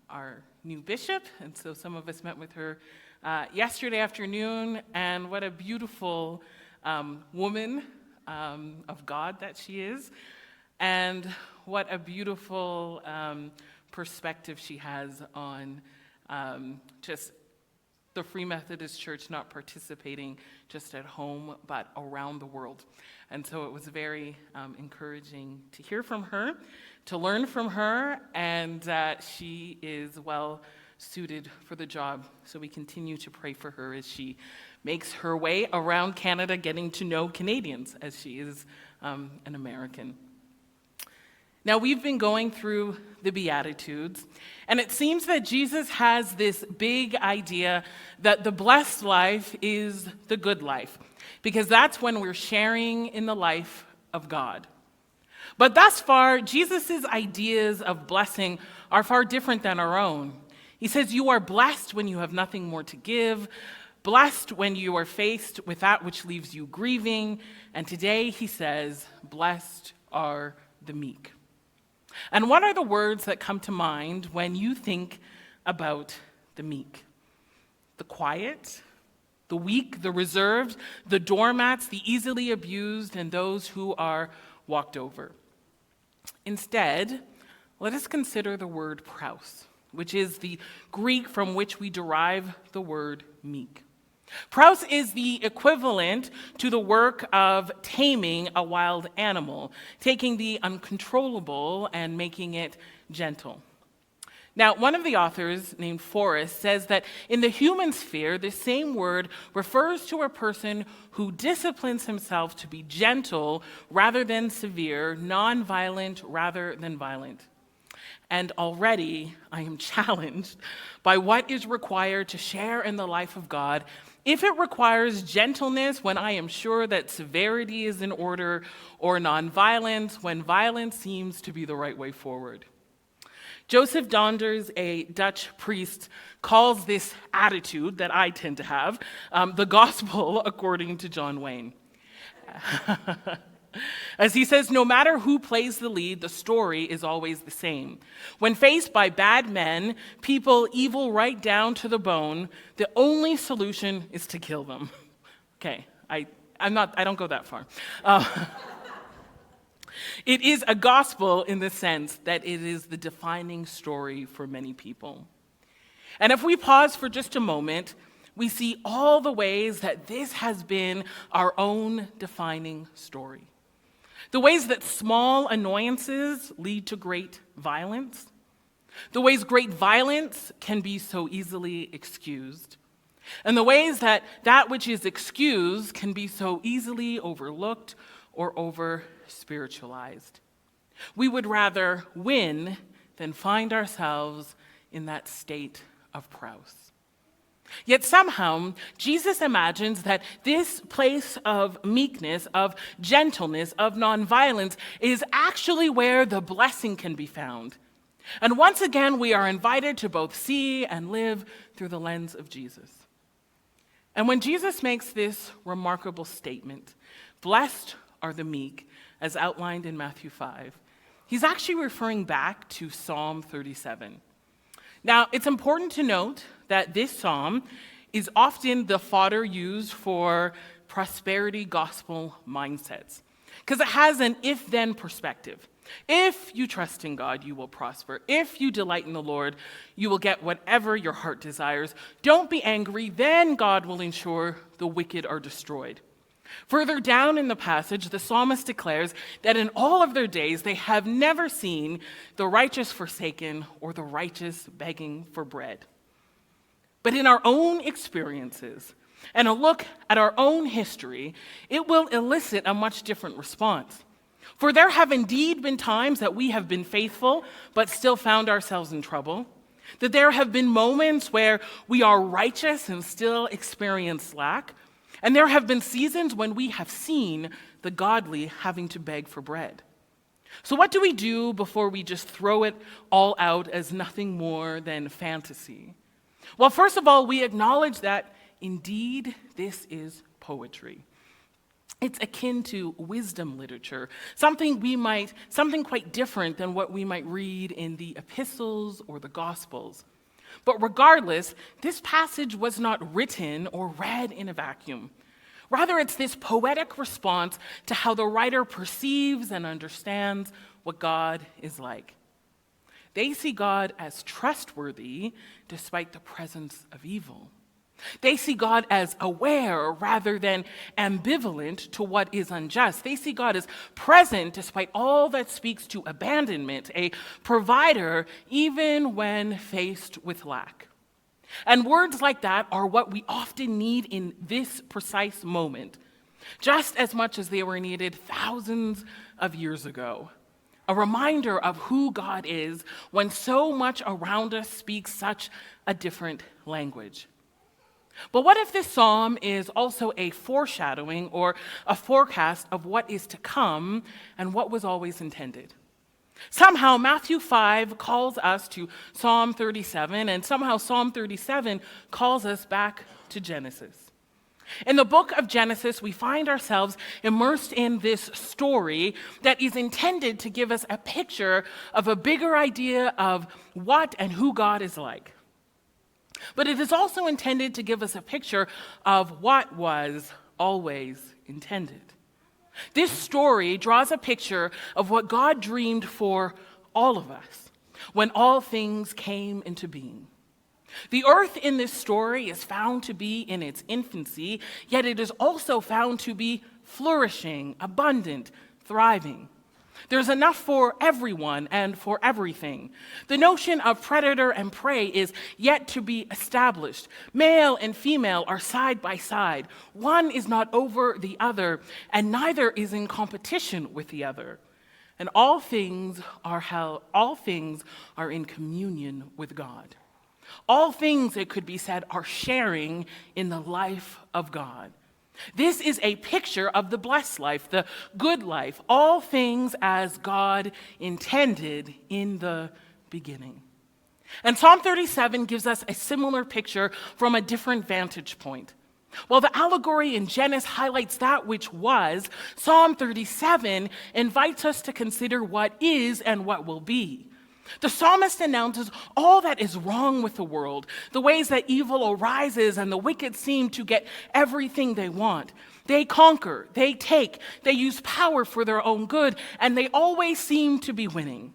our new bishop, and so some of us met with her yesterday afternoon, and what a beautiful woman of God that she is, and what a beautiful perspective she has on just the Free Methodist Church not participating just at home, but around the world. And so it was very encouraging to hear from her, to learn from her, and she is well suited for the job. So we continue to pray for her as she makes her way around Canada, getting to know Canadians, as she is an American. Now, we've been going through the Beatitudes, and it seems that Jesus has this big idea that the blessed life is the good life, because that's when we're sharing in the life of God. But thus far, Jesus' ideas of blessing are far different than our own. He says, you are blessed when you have nothing more to give, blessed when you are faced with that which leaves you grieving, and today he says, blessed are the meek. And what are the words that come to mind when you think about the meek? The quiet, the weak, the reserved, the doormats, the easily abused, and those who are walked over. Instead, let us consider the word praus, which is the Greek from which we derive the word meek. Praus is the equivalent to the work of taming a wild animal, taking the uncontrollable and making it gentle. Now, one of the authors, named Forrest, says that in the human sphere, the same word refers to a person who disciplines himself to be gentle rather than severe, non-violent rather than violent. And already I am challenged by what is required to share in the life of God if it requires gentleness when I am sure that severity is in order, or nonviolence when violence seems to be the right way forward. Joseph Donders, a Dutch priest, calls this attitude that I tend to have the gospel according to John Wayne. As he says, no matter who plays the lead, the story is always the same. When faced by bad men, people evil right down to the bone, the only solution is to kill them. Okay, I don't go that far. It is a gospel in the sense that it is the defining story for many people. And if we pause for just a moment, we see all the ways that this has been our own defining story. The ways that small annoyances lead to great violence. The ways great violence can be so easily excused. And the ways that that which is excused can be so easily overlooked or over-spiritualized. We would rather win than find ourselves in that state of praus. Yet somehow, Jesus imagines that this place of meekness, of gentleness, of nonviolence is actually where the blessing can be found. And once again, we are invited to both see and live through the lens of Jesus. And when Jesus makes this remarkable statement, blessed are the meek, as outlined in Matthew 5, he's actually referring back to Psalm 37. Now, it's important to note that this psalm is often the fodder used for prosperity gospel mindsets, because it has an if-then perspective. If you trust in God, you will prosper. If you delight in the Lord, you will get whatever your heart desires. Don't be angry, then God will ensure the wicked are destroyed. Further down in the passage, the psalmist declares that in all of their days, they have never seen the righteous forsaken or the righteous begging for bread. But in our own experiences and a look at our own history, it will elicit a much different response. For there have indeed been times that we have been faithful, but still found ourselves in trouble. That there have been moments where we are righteous and still experience lack. And there have been seasons when we have seen the godly having to beg for bread. So what do we do before we just throw it all out as nothing more than fantasy? Well, first of all, we acknowledge that indeed this is poetry. It's akin to wisdom literature, something quite different than what we might read in the epistles or the gospels. But regardless, this passage was not written or read in a vacuum. Rather, it's this poetic response to how the writer perceives and understands what God is like. They see God as trustworthy despite the presence of evil. They see God as aware rather than ambivalent to what is unjust. They see God as present despite all that speaks to abandonment, a provider even when faced with lack. And words like that are what we often need in this precise moment, just as much as they were needed thousands of years ago. A reminder of who God is when so much around us speaks such a different language. But what if this psalm is also a foreshadowing or a forecast of what is to come and what was always intended? Somehow Matthew 5 calls us to Psalm 37, and somehow Psalm 37 calls us back to Genesis. In the book of Genesis, we find ourselves immersed in this story that is intended to give us a picture of a bigger idea of what and who God is like. But it is also intended to give us a picture of what was always intended. This story draws a picture of what God dreamed for all of us when all things came into being. The earth in this story is found to be in its infancy, yet it is also found to be flourishing, abundant, thriving. There's enough for everyone and for everything. The notion of predator and prey is yet to be established. Male and female are side by side. One is not over the other, and neither is in competition with the other. And all things are in communion with God. All things, it could be said, are sharing in the life of God. This is a picture of the blessed life, the good life, all things as God intended in the beginning. And Psalm 37 gives us a similar picture from a different vantage point. While the allegory in Genesis highlights that which was, Psalm 37 invites us to consider what is and what will be. The psalmist announces all that is wrong with the world, the ways that evil arises and the wicked seem to get everything they want. They conquer, they take, they use power for their own good, and they always seem to be winning.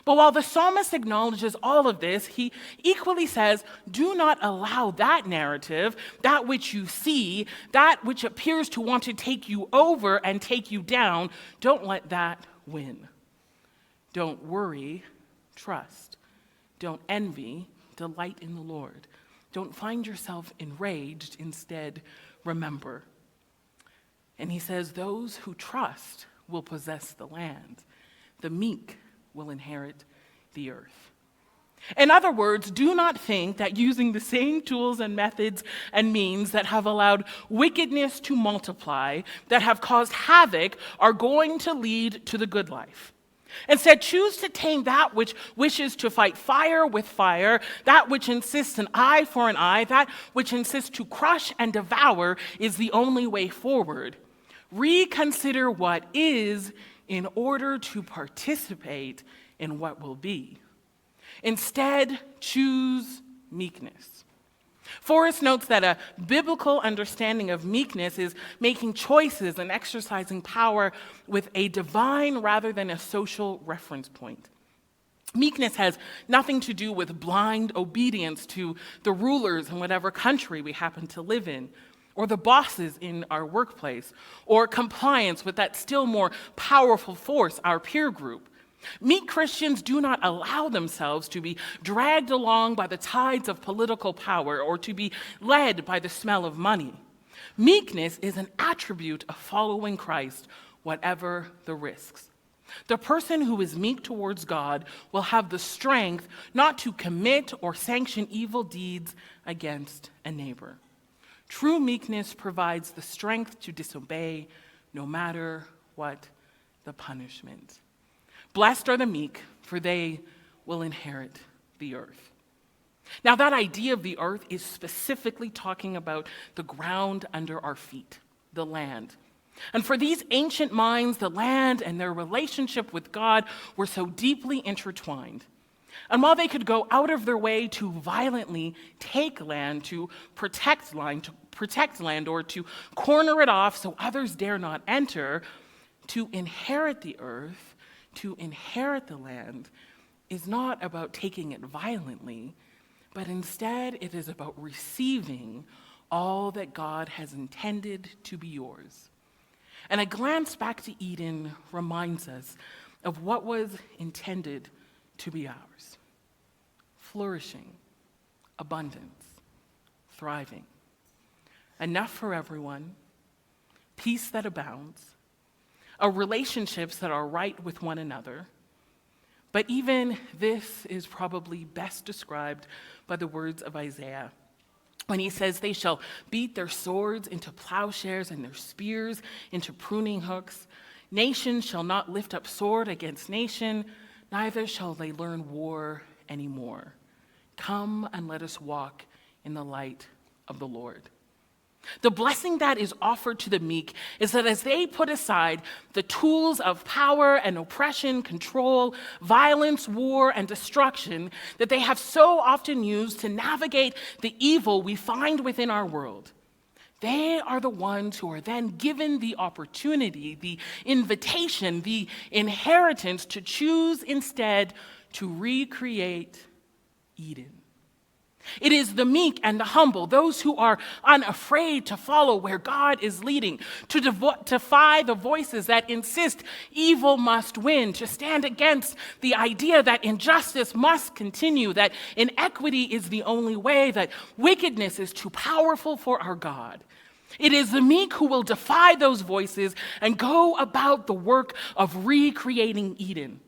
But while the psalmist acknowledges all of this, he equally says, do not allow that narrative, that which you see, that which appears to want to take you over and take you down, don't let that win. Don't worry. Trust. Don't envy. Delight in the Lord. Don't find yourself enraged. Instead, remember. And he says, those who trust will possess the land. The meek will inherit the earth. In other words, do not think that using the same tools and methods and means that have allowed wickedness to multiply, that have caused havoc, are going to lead to the good life. Instead, choose to tame that which wishes to fight fire with fire, that which insists an eye for an eye, that which insists to crush and devour is the only way forward. Reconsider what is in order to participate in what will be. Instead, choose meekness. Forrest notes that a biblical understanding of meekness is making choices and exercising power with a divine rather than a social reference point. Meekness has nothing to do with blind obedience to the rulers in whatever country we happen to live in, or the bosses in our workplace, or compliance with that still more powerful force, our peer group. Meek Christians do not allow themselves to be dragged along by the tides of political power or to be led by the smell of money. Meekness is an attribute of following Christ, whatever the risks. The person who is meek towards God will have the strength not to commit or sanction evil deeds against a neighbor. True meekness provides the strength to disobey no matter what the punishment. Blessed are the meek, for they will inherit the earth. Now, that idea of the earth is specifically talking about the ground under our feet, the land. And for these ancient minds, the land and their relationship with God were so deeply intertwined. And while they could go out of their way to violently take land, to protect land, or to corner it off so others dare not enter, to inherit the earth, to inherit the land, is not about taking it violently, but instead it is about receiving all that God has intended to be yours. And a glance back to Eden reminds us of what was intended to be ours: flourishing, abundance, thriving, enough for everyone, peace that abounds, relationships that are right with one another. But even this is probably best described by the words of Isaiah, when he says, "They shall beat their swords into plowshares and their spears into pruning hooks. Nation shall not lift up sword against nation, neither shall they learn war anymore. Come and let us walk in the light of the Lord." The blessing that is offered to the meek is that as they put aside the tools of power and oppression, control, violence, war, and destruction that they have so often used to navigate the evil we find within our world, they are the ones who are then given the opportunity, the invitation, the inheritance to choose instead to recreate Eden. It is the meek and the humble, those who are unafraid to follow where God is leading, to defy the voices that insist evil must win, to stand against the idea that injustice must continue, that inequity is the only way, that wickedness is too powerful for our God. It is the meek who will defy those voices and go about the work of recreating Eden.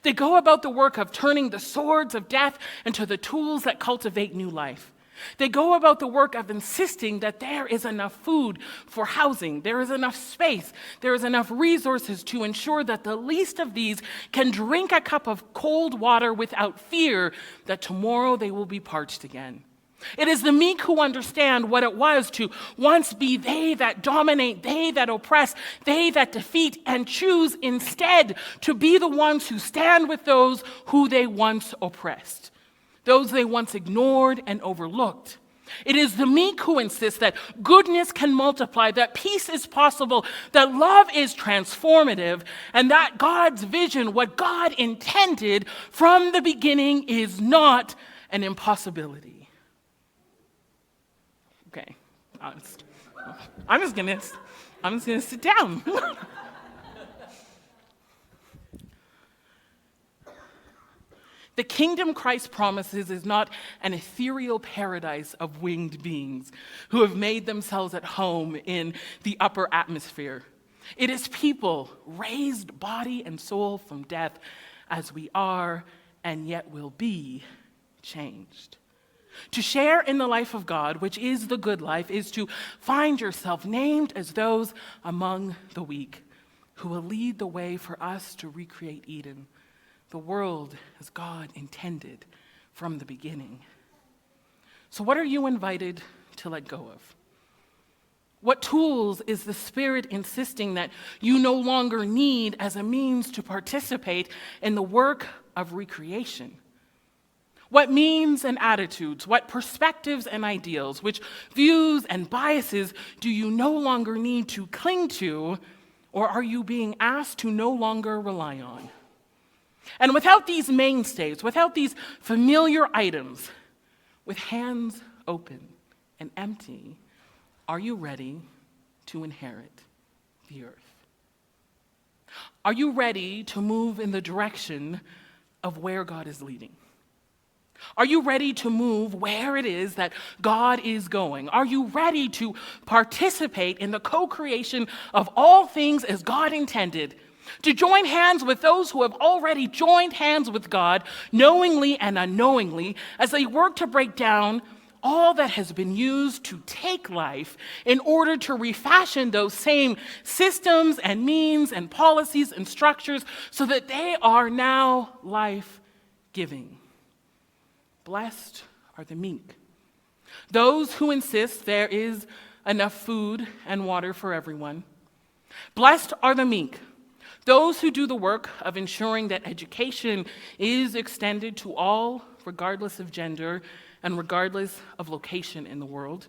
They go about the work of turning the swords of death into the tools that cultivate new life. They go about the work of insisting that there is enough food for housing, there is enough space, there is enough resources to ensure that the least of these can drink a cup of cold water without fear that tomorrow they will be parched again. It is the meek who understand what it was to once be they that dominate, they that oppress, they that defeat, and choose instead to be the ones who stand with those who they once oppressed, those they once ignored and overlooked. It is the meek who insists that goodness can multiply, that peace is possible, that love is transformative, and that God's vision, what God intended from the beginning, is not an impossibility. Okay, I'm just gonna sit down. The kingdom Christ promises is not an ethereal paradise of winged beings who have made themselves at home in the upper atmosphere. It is people raised body and soul from death as we are and yet will be changed. To share in the life of God, which is the good life, is to find yourself named as those among the weak who will lead the way for us to recreate Eden, the world as God intended from the beginning. So what are you invited to let go of? What tools is the Spirit insisting that you no longer need as a means to participate in the work of recreation? What means and attitudes, what perspectives and ideals, which views and biases do you no longer need to cling to, or are you being asked to no longer rely on? And without these mainstays, without these familiar items, with hands open and empty, are you ready to inherit the earth? Are you ready to move in the direction of where God is leading? Are you ready to move where it is that God is going? Are you ready to participate in the co-creation of all things as God intended? To join hands with those who have already joined hands with God, knowingly and unknowingly, as they work to break down all that has been used to take life in order to refashion those same systems and means and policies and structures so that they are now life-giving. Blessed are the meek, those who insist there is enough food and water for everyone, Blessed are the meek, those who do the work of ensuring that education is extended to all, regardless of gender and regardless of location in the world.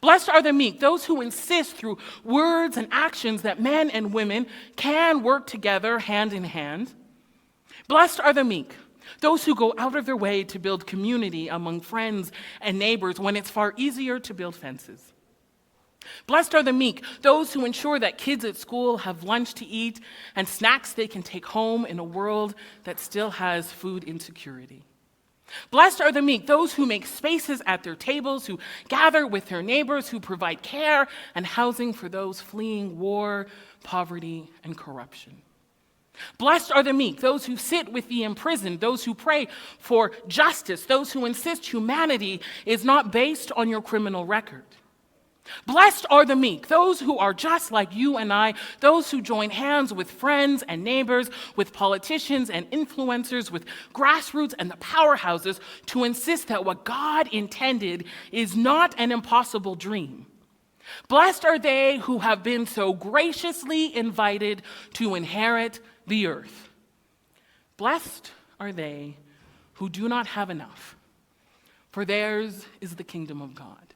Blessed are the meek, those who insist through words and actions that men and women can work together hand in hand. Blessed are the meek, those who go out of their way to build community among friends and neighbors when it's far easier to build fences. Blessed are the meek, those who ensure that kids at school have lunch to eat and snacks they can take home in a world that still has food insecurity. Blessed are the meek, those who make spaces at their tables, who gather with their neighbors, who provide care and housing for those fleeing war, poverty, and corruption. Blessed are the meek, those who sit with the imprisoned, those who pray for justice, those who insist humanity is not based on your criminal record. Blessed are the meek, those who are just like you and I, those who join hands with friends and neighbors, with politicians and influencers, with grassroots and the powerhouses to insist that what God intended is not an impossible dream. Blessed are they who have been so graciously invited to inherit the earth. Blessed are they who do not have enough, for theirs is the kingdom of God.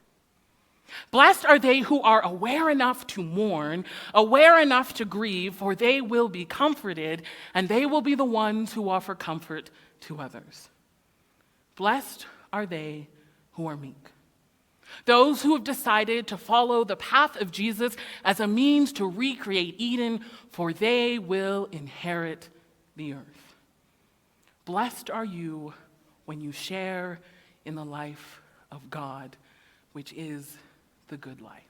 Blessed are they who are aware enough to mourn, aware enough to grieve, for they will be comforted, and they will be the ones who offer comfort to others. Blessed are they who are meek, those who have decided to follow the path of Jesus as a means to recreate Eden, for they will inherit the earth. Blessed are you when you share in the life of God, which is the good life.